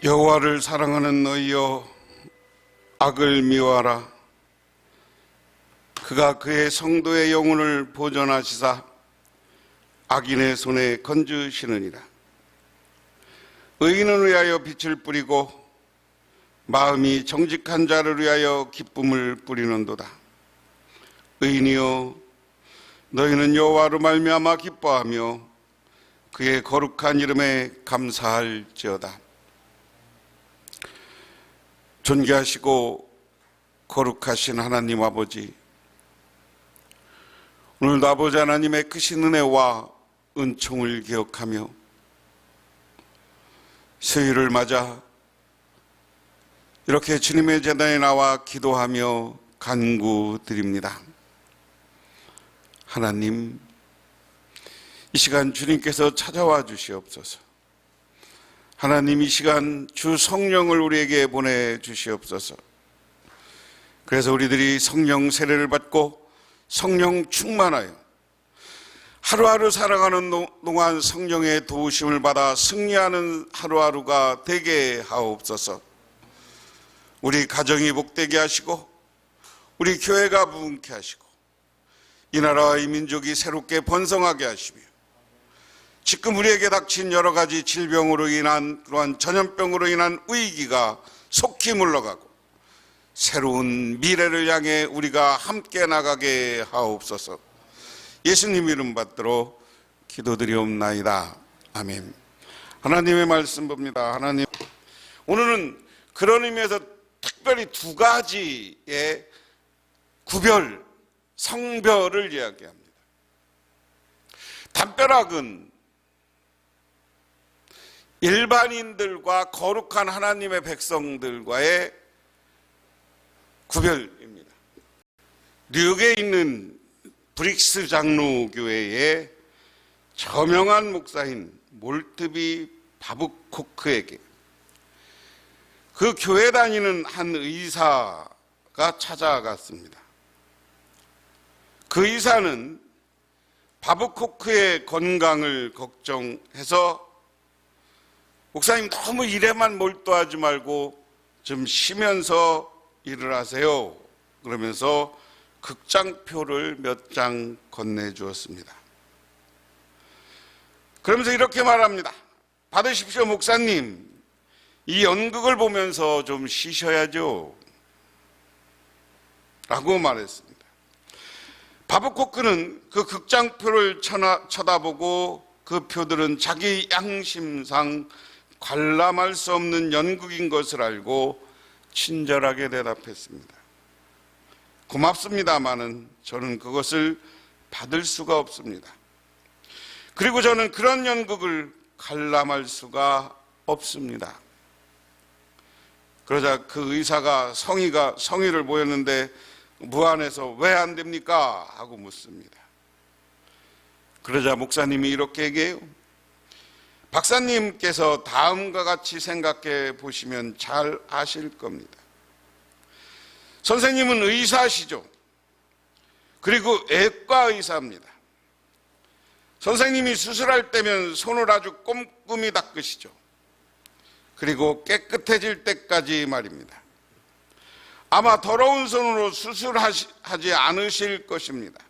여호와를 사랑하는 너희여, 악을 미워하라. 그가 그의 성도의 영혼을 보존하시사 악인의 손에 건주시느니라. 의인을 위하여 빛을 뿌리고 마음이 정직한 자를 위하여 기쁨을 뿌리는도다. 의인이여, 너희는 여호와로 말미암아 기뻐하며 그의 거룩한 이름에 감사할지어다. 존귀하시고 거룩하신 하나님 아버지, 오늘도 아버지 하나님의 크신 은혜와 은총을 기억하며 수요일을 맞아 이렇게 주님의 제단에 나와 기도하며 간구드립니다. 하나님, 이 시간 주님께서 찾아와 주시옵소서. 하나님, 이 시간 주 성령을 우리에게 보내주시옵소서. 그래서 우리들이 성령 세례를 받고 성령 충만하여 하루하루 살아가는 동안 성령의 도우심을 받아 승리하는 하루하루가 되게 하옵소서. 우리 가정이 복되게 하시고 우리 교회가 부흥케 하시고 이 나라와 이 민족이 새롭게 번성하게 하시며 지금 우리에게 닥친 여러 가지 질병으로 인한 그러한 전염병으로 인한 위기가 속히 물러가고 새로운 미래를 향해 우리가 함께 나가게 하옵소서. 예수님 이름 받들어 기도드리옵나이다. 아멘. 하나님의 말씀 봅니다. 하나님, 오늘은 그런 의미에서 특별히 두 가지의 구별, 성별을 이야기합니다. 담벼락은 일반인들과 거룩한 하나님의 백성들과의 구별입니다. 뉴욕에 있는 브릭스 장로교회의 저명한 목사인 몰트비 바브코크에게 그 교회 다니는 한 의사가 찾아갔습니다. 그 의사는 바브코크의 건강을 걱정해서 목사님, 너무 일에만 몰두하지 말고 좀 쉬면서 일을 하세요. 그러면서 극장표를 몇 장 건네주었습니다. 그러면서 이렇게 말합니다. 받으십시오, 목사님. 이 연극을 보면서 좀 쉬셔야죠. 라고 말했습니다. 바브코크는 그 극장표를 쳐다보고 그 표들은 자기 양심상 관람할 수 없는 연극인 것을 알고 친절하게 대답했습니다. 고맙습니다마는 저는 그것을 받을 수가 없습니다. 그리고 저는 그런 연극을 관람할 수가 없습니다. 그러자 그 의사가 성의를 보였는데 무안해서 왜 안 됩니까? 하고 묻습니다. 그러자 목사님이 이렇게 얘기해요. 박사님께서 다음과 같이 생각해 보시면 잘 아실 겁니다. 선생님은 의사시죠. 그리고 외과 의사입니다. 선생님이 수술할 때면 손을 아주 꼼꼼히 닦으시죠. 그리고 깨끗해질 때까지 말입니다. 아마 더러운 손으로 수술하지 않으실 것입니다.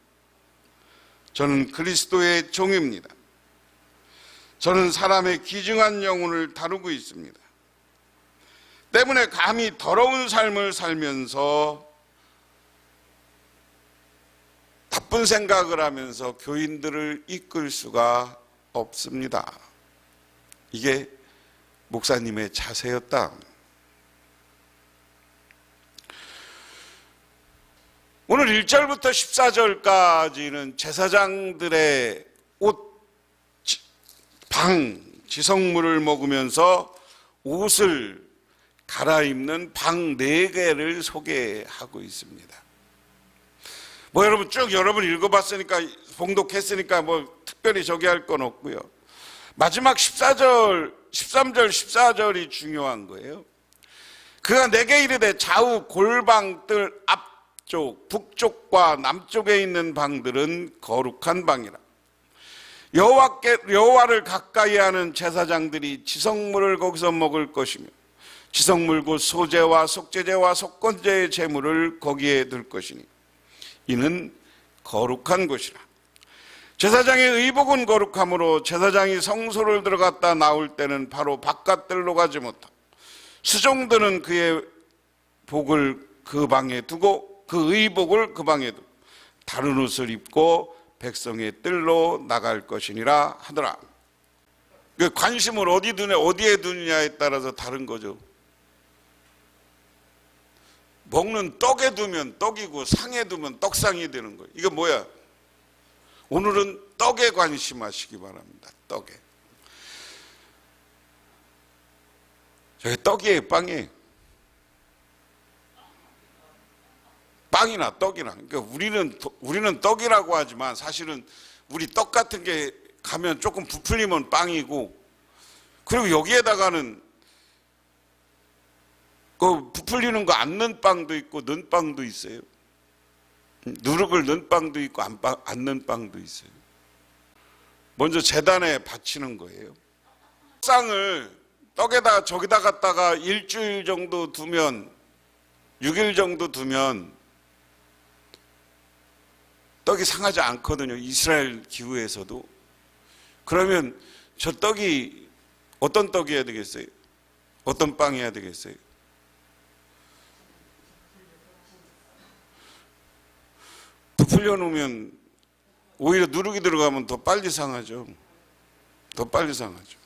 저는 그리스도의 종입니다. 저는 사람의 귀중한 영혼을 다루고 있습니다. 때문에 감히 더러운 삶을 살면서 나쁜 생각을 하면서 교인들을 이끌 수가 없습니다. 이게 목사님의 자세였다. 오늘 1절부터 14절까지는 제사장들의 옷, 지성물을 먹으면서 옷을 갈아입는 방 4개를 소개하고 있습니다. 여러분 쭉 여러분 읽어봤으니까, 봉독했으니까 특별히 저기 할 건 없고요. 마지막 13절, 14절이 중요한 거예요. 그가 내게 이르되 좌우 골방들 앞쪽, 북쪽과 남쪽에 있는 방들은 거룩한 방이라. 여호와를 가까이 하는 제사장들이 지성물을 거기서 먹을 것이며 지성물 곧 소제와 속죄제와 속건제의 제물을 거기에 둘 것이니 이는 거룩한 곳이라. 제사장의 의복은 거룩하므로 제사장이 성소를 들어갔다 나올 때는 바로 바깥들로 가지 못하고 수종들은 그의 복을 그 방에 두고 그 의복을 그 방에 두고 다른 옷을 입고 백성의 뜰로 나갈 것이니라 하더라. 그 관심을 어디에 두느냐에 따라서 다른 거죠. 먹는 떡에 두면 떡이고 상에 두면 떡상이 되는 거예요. 이거 뭐야? 오늘은 떡에 관심하시기 바랍니다. 떡에. 저게 떡이에요, 빵이에요? 빵이나 떡이나. 그러니까 우리는 떡이라고 하지만 사실은 우리 떡 같은 게 가면 조금 부풀리면 빵이고, 그리고 여기에다가는 그 부풀리는 거 안 넣은 빵도 있고 넣은 빵도 있어요. 누룩을 넣은 빵도 있고 안 넣은 빵도 있어요. 먼저 제단에 바치는 거예요. 쌍을 떡에다 저기다 갖다가 일주일 정도 두면, 6일 정도 두면 떡이 상하지 않거든요. 이스라엘 기후에서도. 그러면 저 떡이 어떤 떡이어야 되겠어요? 어떤 빵이어야 되겠어요? 부풀려 놓으면 오히려 누룩이 들어가면 더 빨리 상하죠. 더 빨리 상하죠.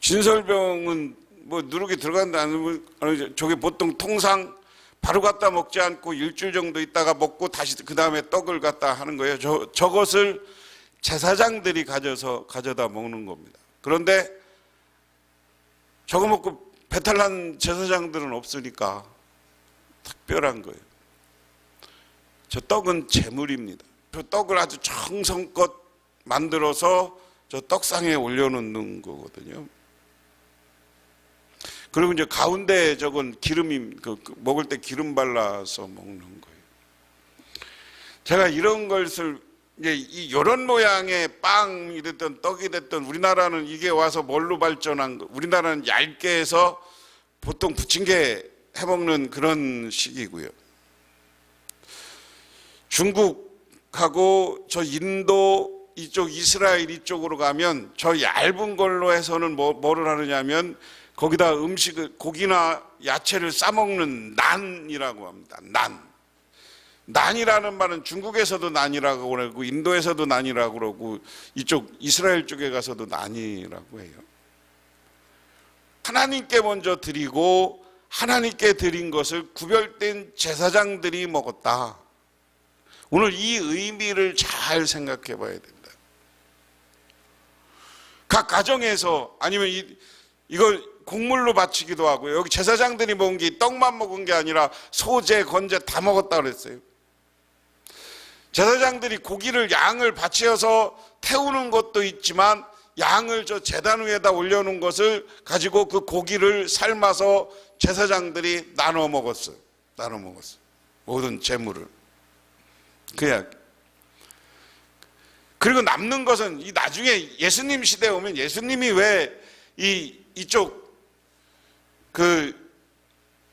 진설병은 뭐 누룩이 들어간다 안 들어간다, 저게 보통 통상 바로 갖다 먹지 않고 일주일 정도 있다가 먹고 다시 그 다음에 떡을 갖다 하는 거예요. 저것을 제사장들이 가져다 먹는 겁니다. 그런데 저거 먹고 배탈 난 제사장들은 없으니까 특별한 거예요. 저 떡은 제물입니다. 저 떡을 아주 정성껏 만들어서 저 떡상에 올려놓는 거거든요. 그리고 이제 가운데 저건 기름이, 먹을 때 기름 발라서 먹는 거예요. 제가 이런 것을, 이제 이런 모양의 빵이 됐든 떡이 됐든 우리나라는 이게 와서 뭘로 발전한 거, 우리나라는 얇게 해서 보통 부침개 해먹는 그런 식이고요. 중국하고 저 인도 이쪽 이스라엘 이쪽으로 가면 저 얇은 걸로 해서는 뭐를 하느냐면 거기다 음식을, 고기나 야채를 싸먹는 난이라고 합니다. 난이라는 말은 중국에서도 난이라고 그러고 인도에서도 난이라고 그러고 이쪽 이스라엘 쪽에 가서도 난이라고 해요. 하나님께 먼저 드리고 하나님께 드린 것을 구별된 제사장들이 먹었다. 오늘 이 의미를 잘 생각해 봐야 된다. 각 가정에서, 아니면 이걸 곡물로 바치기도 하고요. 여기 제사장들이 먹은 게 떡만 먹은 게 아니라 소제, 건제 다 먹었다 그랬어요. 제사장들이 고기를, 양을 바치어서 태우는 것도 있지만 양을 저 제단 위에다 올려놓은 것을 가지고 그 고기를 삶아서 제사장들이 나눠 먹었어요. 모든 재물을. 그리고 남는 것은 이 나중에 예수님 시대에 오면 예수님이 왜 이쪽 그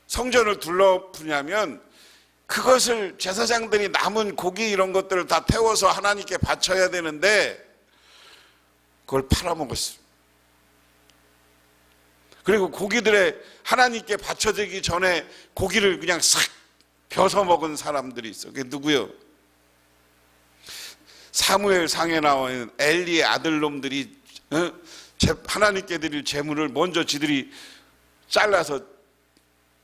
성전을 둘러붙냐면 그것을 제사장들이 남은 고기 이런 것들을 다 태워서 하나님께 바쳐야 되는데 그걸 팔아먹었어요. 그리고 고기들의 하나님께 바쳐지기 전에 고기를 그냥 싹 벼서 먹은 사람들이 있어. 그게 누구요? 사무엘 상에 나오는 엘리의 아들놈들이 하나님께 드릴 제물을 먼저 지들이 잘라서,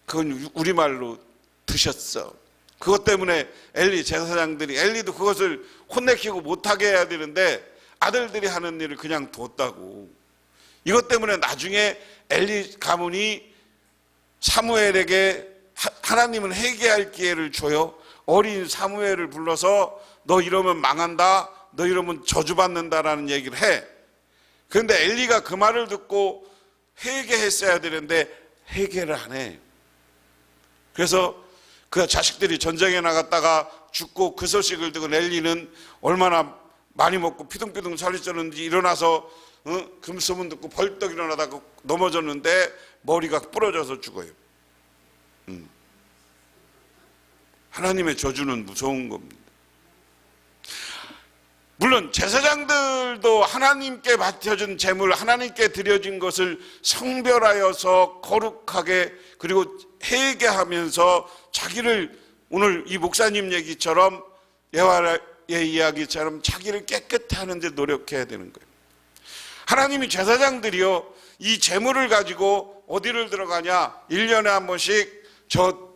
그건 우리말로 드셨어. 그것 때문에 엘리 제사장들이, 엘리도 그것을 혼내키고 못하게 해야 되는데 아들들이 하는 일을 그냥 뒀다고. 이것 때문에 나중에 엘리 가문이 사무엘에게 하나님은 회개할 기회를 줘요. 어린 사무엘을 불러서 너 이러면 망한다, 너 이러면 저주받는다라는 얘기를 해. 그런데 엘리가 그 말을 듣고 회개했어야 되는데 회개를 안 해. 그래서 그 자식들이 전쟁에 나갔다가 죽고 그 소식을 듣고 엘리는 얼마나 많이 먹고 피둥피둥 살이 쪘는지 일어나서 금소문 듣고 벌떡 일어나다가 넘어졌는데 머리가 부러져서 죽어요. 하나님의 저주는 무서운 겁니다. 물론 제사장들도 하나님께 바쳐진 제물, 하나님께 드려진 것을 성별하여서 거룩하게 그리고 회개하면서 자기를, 오늘 이 목사님 얘기처럼 예화의 이야기처럼 자기를 깨끗게 하는데 노력해야 되는 거예요. 하나님이 제사장들이요, 이 제물을 가지고 어디를 들어가냐, 1년에 한 번씩 저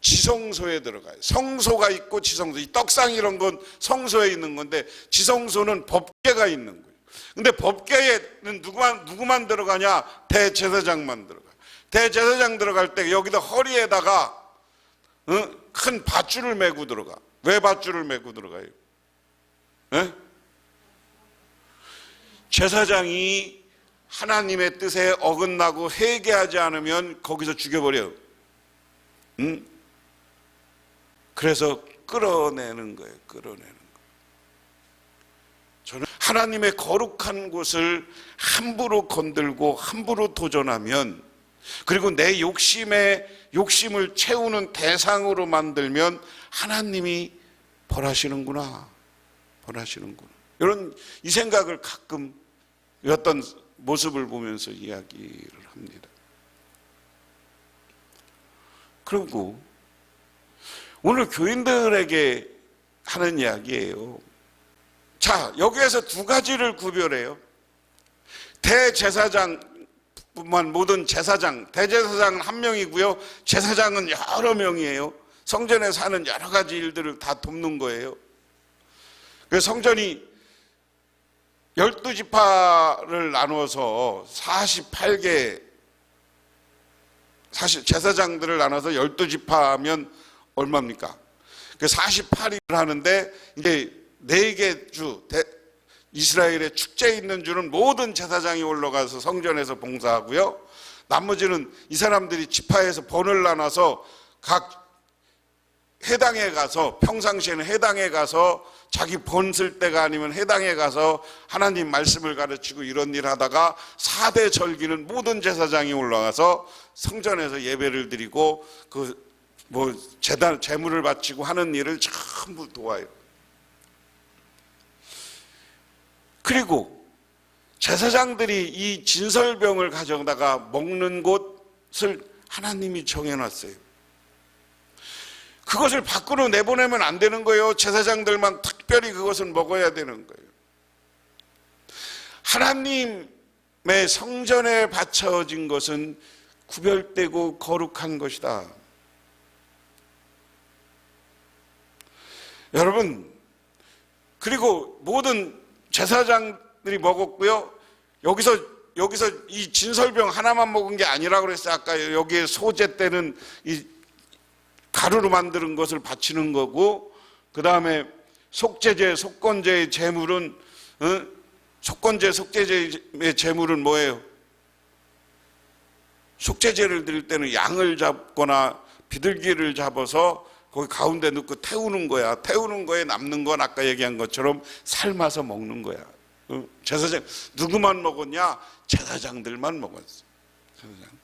지성소에 들어가요. 성소가 있고 지성소, 이 떡상 이런 건 성소에 있는 건데 지성소는 법궤가 있는 거예요. 근데 법궤에는 누구만 들어가냐? 대제사장만 들어가요. 대제사장 들어갈 때 여기다 허리에다가 큰 밧줄을 메고 들어가. 왜 밧줄을 메고 들어가요? 제사장이 하나님의 뜻에 어긋나고 회개하지 않으면 거기서 죽여버려요. 그래서 끌어내는 거예요. 끌어내는 거예요. 저는 하나님의 거룩한 곳을 함부로 건들고 함부로 도전하면, 그리고 내 욕심을 채우는 대상으로 만들면 하나님이 벌하시는구나. 이런 이 생각을 가끔 어떤 모습을 보면서 이야기를 합니다. 그리고 오늘 교인들에게 하는 이야기예요. 자, 여기에서 두 가지를 구별해요. 대제사장뿐만 모든 제사장, 대제사장은 한 명이고요, 제사장은 여러 명이에요. 성전에 사는 여러 가지 일들을 다 돕는 거예요. 그래서 성전이 12지파를 나누어서 48개, 사실 제사장들을 나눠서 12지파면 얼마입니까? 48일을 하는데, 이제 4개 주, 이스라엘의 축제 있는 주는 모든 제사장이 올라가서 성전에서 봉사하고요, 나머지는 이 사람들이 지파에서 번을 나눠서 각 해당에 가서, 평상시에는 해당에 가서 자기 번 쓸 때가 아니면 해당에 가서 하나님 말씀을 가르치고 이런 일 하다가 4대 절기는 모든 제사장이 올라가서 성전에서 예배를 드리고 제물을 바치고 하는 일을 전부 도와요. 그리고 제사장들이 이 진설병을 가져다가 먹는 곳을 하나님이 정해놨어요. 그것을 밖으로 내보내면 안 되는 거예요. 제사장들만 특별히 그것을 먹어야 되는 거예요. 하나님의 성전에 바쳐진 것은 구별되고 거룩한 것이다. 여러분, 그리고 모든 제사장들이 먹었고요, 여기서 이 진설병 하나만 먹은 게 아니라고 그랬어요. 아까 여기에 소제 때는 이 가루로 만드는 것을 바치는 거고, 그 다음에 속죄제, 속건제의 제물은, 속죄제의 제물은 뭐예요? 속죄제를 드릴 때는 양을 잡거나 비둘기를 잡아서 거기 가운데 넣고 태우는 거야. 태우는 거에 남는 건 아까 얘기한 것처럼 삶아서 먹는 거야. 제사장, 누구만 먹었냐? 제사장들만 먹었어. 제사장들.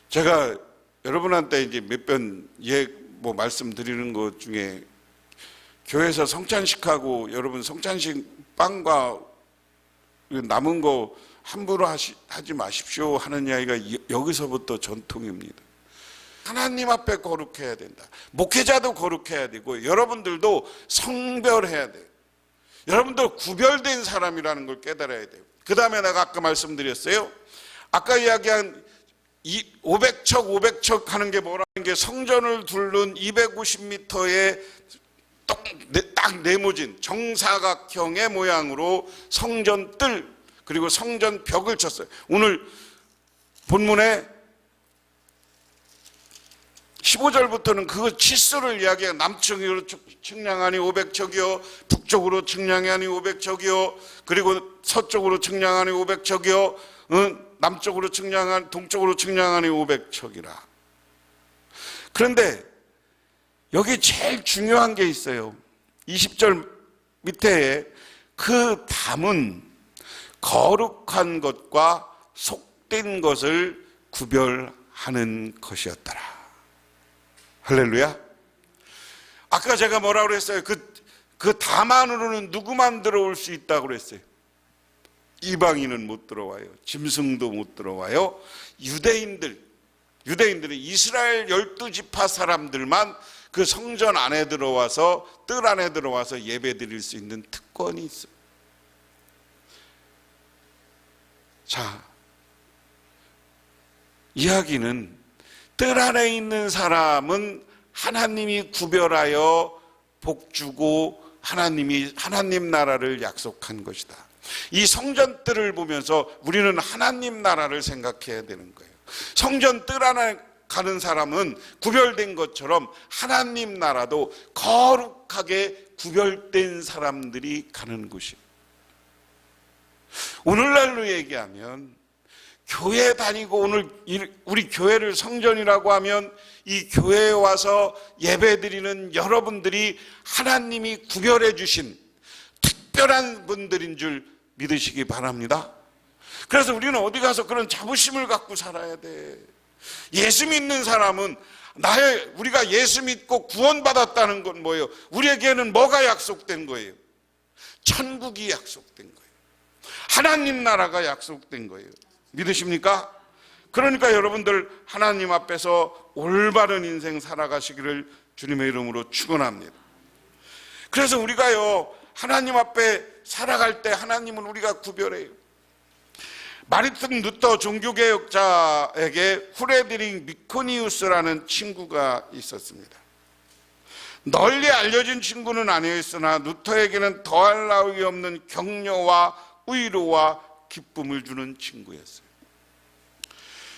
제가 여러분한테 이제 몇 번 말씀드리는 것 중에, 교회에서 성찬식하고 여러분 성찬식 빵과 남은 거 함부로 하지 마십시오 하는 이야기가 여기서부터 전통입니다. 하나님 앞에 거룩해야 된다. 목회자도 거룩해야 되고 여러분들도 성별해야 돼요. 여러분들 구별된 사람이라는 걸 깨달아야 돼요. 그 다음에 내가 아까 말씀드렸어요. 아까 이야기한 500척 하는 게 뭐라는 게, 성전을 둘른 250m의 딱 네모진 정사각형의 모양으로 성전 뜰, 그리고 성전 벽을 쳤어요. 오늘 본문에 15절부터는 그 치수를 이야기해요. 남쪽으로 측량하니 500척이요, 북쪽으로 측량하니 500척이요, 그리고 서쪽으로 측량하니 500척이요, 남쪽으로 측량한, 동쪽으로 측량하니 500척이라. 그런데 여기 제일 중요한 게 있어요. 20절 밑에 그 담은 거룩한 것과 속된 것을 구별하는 것이었더라. 할렐루야. 아까 제가 뭐라고 그랬어요? 그 담 안으로는 누구만 들어올 수 있다고 그랬어요? 이방인은 못 들어와요. 짐승도 못 들어와요. 유대인들이 이스라엘 12지파 사람들만 그 성전 안에 들어와서, 뜰 안에 들어와서 예배 드릴 수 있는 특권이 있어요. 자, 이야기는 뜰 안에 있는 사람은 하나님이 구별하여 복주고 하나님 나라를 약속한 것이다. 이 성전뜰을 보면서 우리는 하나님 나라를 생각해야 되는 거예요. 성전 뜰 안에 가는 사람은 구별된 것처럼 하나님 나라도 거룩하게 구별된 사람들이 가는 곳이에요. 오늘날로 얘기하면 교회 다니고, 오늘 우리 교회를 성전이라고 하면 이 교회에 와서 예배 드리는 여러분들이 하나님이 구별해 주신 특별한 분들인 줄 믿으시기 바랍니다. 그래서 우리는 어디 가서 그런 자부심을 갖고 살아야 돼. 예수 믿는 사람은 우리가 예수 믿고 구원받았다는 건 뭐예요? 우리에게는 뭐가 약속된 거예요? 천국이 약속된 거예요. 하나님 나라가 약속된 거예요. 믿으십니까? 그러니까 여러분들 하나님 앞에서 올바른 인생 살아가시기를 주님의 이름으로 축원합니다. 그래서 우리가요, 하나님 앞에 살아갈 때 하나님은 우리가 구별해요. 마르틴 루터 종교개혁자에게 후레드릭 미코니우스라는 친구가 있었습니다. 널리 알려진 친구는 아니었으나 루터에게는 더할 나위 없는 격려와 위로와 기쁨을 주는 친구였어요.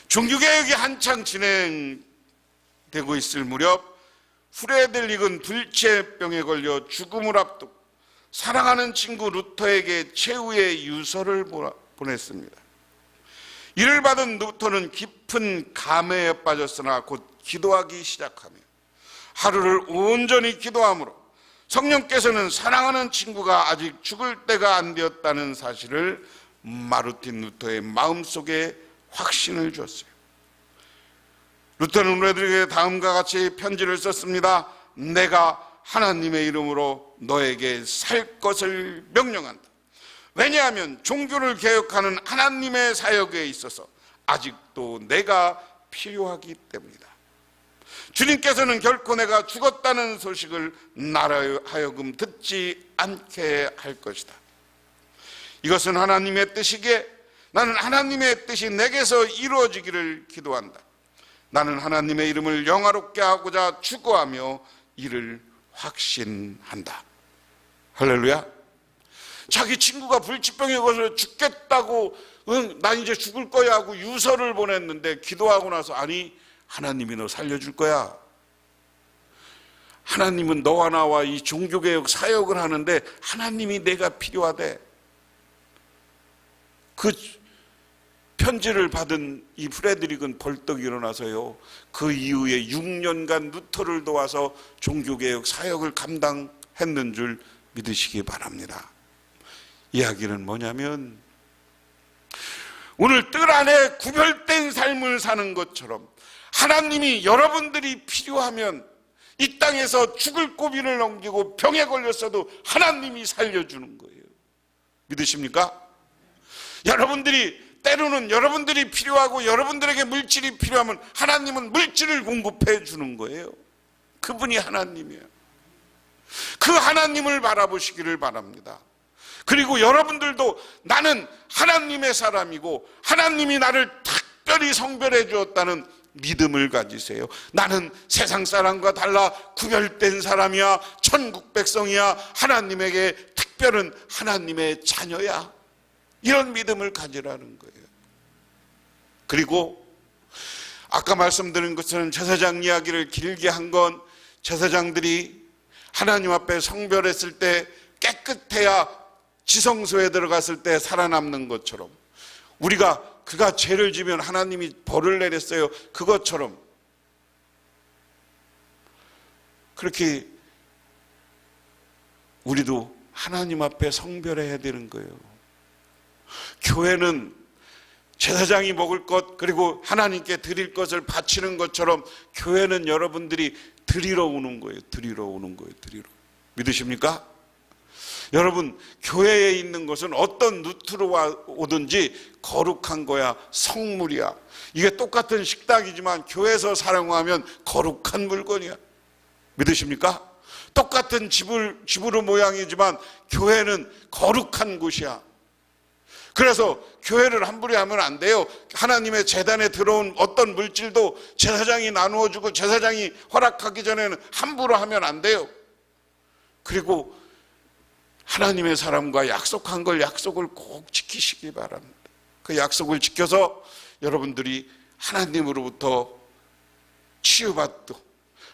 종교개혁이 한창 진행되고 있을 무렵 후레드릭은 불치병에 걸려 죽음을 앞두고 사랑하는 친구 루터에게 최후의 유서를 보냈습니다. 이를 받은 루터는 깊은 감회에 빠졌으나 곧 기도하기 시작하며 하루를 온전히 기도하므로 성령께서는 사랑하는 친구가 아직 죽을 때가 안 되었다는 사실을 마르틴 루터의 마음속에 확신을 줬어요. 루터는 후레드릭에게 다음과 같이 편지를 썼습니다. 내가 하나님의 이름으로 너에게 살 것을 명령한다. 왜냐하면 종교를 개혁하는 하나님의 사역에 있어서 아직도 내가 필요하기 때문이다. 주님께서는 결코 내가 죽었다는 소식을 나로 하여금 듣지 않게 할 것이다. 이것은 하나님의 뜻이기에 나는 하나님의 뜻이 내게서 이루어지기를 기도한다. 나는 하나님의 이름을 영화롭게 하고자 추구하며 이를 확신한다. 할렐루야. 자기 친구가 불치병에 걸려 죽겠다고, 난 이제 죽을 거야 하고 유서를 보냈는데 기도하고 나서, 아니, 하나님이 너 살려줄 거야. 하나님은 너와 나와 이 종교개혁 사역을 하는데 하나님이 내가 필요하대. 그 편지를 받은 이 프레드릭은 벌떡 일어나서요, 그 이후에 6년간 루터를 도와서 종교개혁 사역을 감당했는 줄 믿으시기 바랍니다. 이야기는 뭐냐면, 오늘 뜰 안에 구별된 삶을 사는 것처럼 하나님이 여러분들이 필요하면 이 땅에서 죽을 고비를 넘기고 병에 걸렸어도 하나님이 살려주는 거예요. 믿으십니까? 여러분들이 때로는 여러분들이 필요하고 여러분들에게 물질이 필요하면 하나님은 물질을 공급해 주는 거예요. 그분이 하나님이에요. 그 하나님을 바라보시기를 바랍니다. 그리고 여러분들도 나는 하나님의 사람이고 하나님이 나를 특별히 성별해 주었다는 믿음을 가지세요. 나는 세상 사람과 달라 구별된 사람이야, 천국 백성이야, 하나님에게 특별한 하나님의 자녀야, 이런 믿음을 가지라는 거예요. 그리고 아까 말씀드린 것처럼 제사장 이야기를 길게 한 건, 제사장들이 하나님 앞에 성별했을 때 깨끗해야 지성소에 들어갔을 때 살아남는 것처럼, 그가 죄를 지면 하나님이 벌을 내렸어요. 그것처럼 그렇게 우리도 하나님 앞에 성별해야 되는 거예요. 교회는 제사장이 먹을 것 그리고 하나님께 드릴 것을 바치는 것처럼 교회는 여러분들이 드리러 오는 거예요. 드리러 오는 거예요. 드리러. 믿으십니까? 여러분, 교회에 있는 것은 어떤 루트로 오든지 거룩한 거야. 성물이야. 이게 똑같은 식탁이지만 교회에서 사용하면 거룩한 물건이야. 믿으십니까? 똑같은 지부르 모양이지만 교회는 거룩한 곳이야. 그래서 교회를 함부로 하면 안 돼요. 하나님의 제단에 들어온 어떤 물질도 제사장이 나누어 주고 제사장이 허락하기 전에는 함부로 하면 안 돼요. 그리고 하나님의 사람과 약속한 걸 약속을 꼭 지키시기 바랍니다. 그 약속을 지켜서 여러분들이 하나님으로부터 치유받고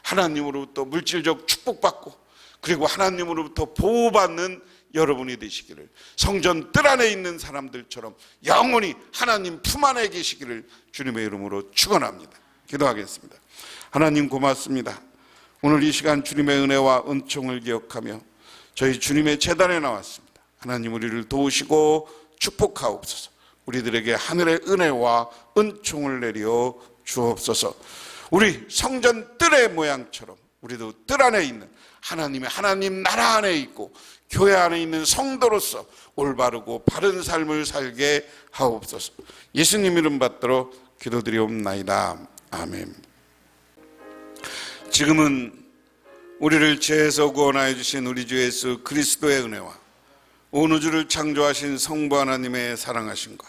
하나님으로부터 물질적 축복받고 그리고 하나님으로부터 보호받는 여러분이 되시기를, 성전 뜰 안에 있는 사람들처럼 영원히 하나님 품 안에 계시기를 주님의 이름으로 축원합니다. 기도하겠습니다. 하나님 고맙습니다. 오늘 이 시간 주님의 은혜와 은총을 기억하며 저희 주님의 제단에 나왔습니다. 하나님 우리를 도우시고 축복하옵소서. 우리들에게 하늘의 은혜와 은총을 내려 주옵소서. 우리 성전 뜰의 모양처럼 우리도 뜰 안에 있는 하나님 나라 안에 있고 교회 안에 있는 성도로서 올바르고 바른 삶을 살게 하옵소서. 예수님 이름 받들어 기도드리옵나이다. 아멘. 지금은 우리를 죄에서 구원하여 주신 우리 주 예수 그리스도의 은혜와 온 우주를 창조하신 성부 하나님의 사랑하심과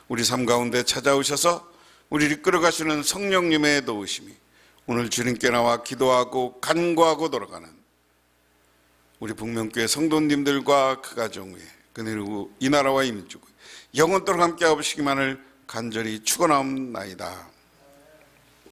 우리 삶 가운데 찾아오셔서 우리를 이끌어가시는 성령님의 도우심이 오늘 주님께 나와 기도하고 간구하고 돌아가는 우리 북명교회 성도님들과 그 가정 위에 그리고 이 나라와 이 민족에 영원토록 함께 하시기만을 간절히 축원하옵나이다.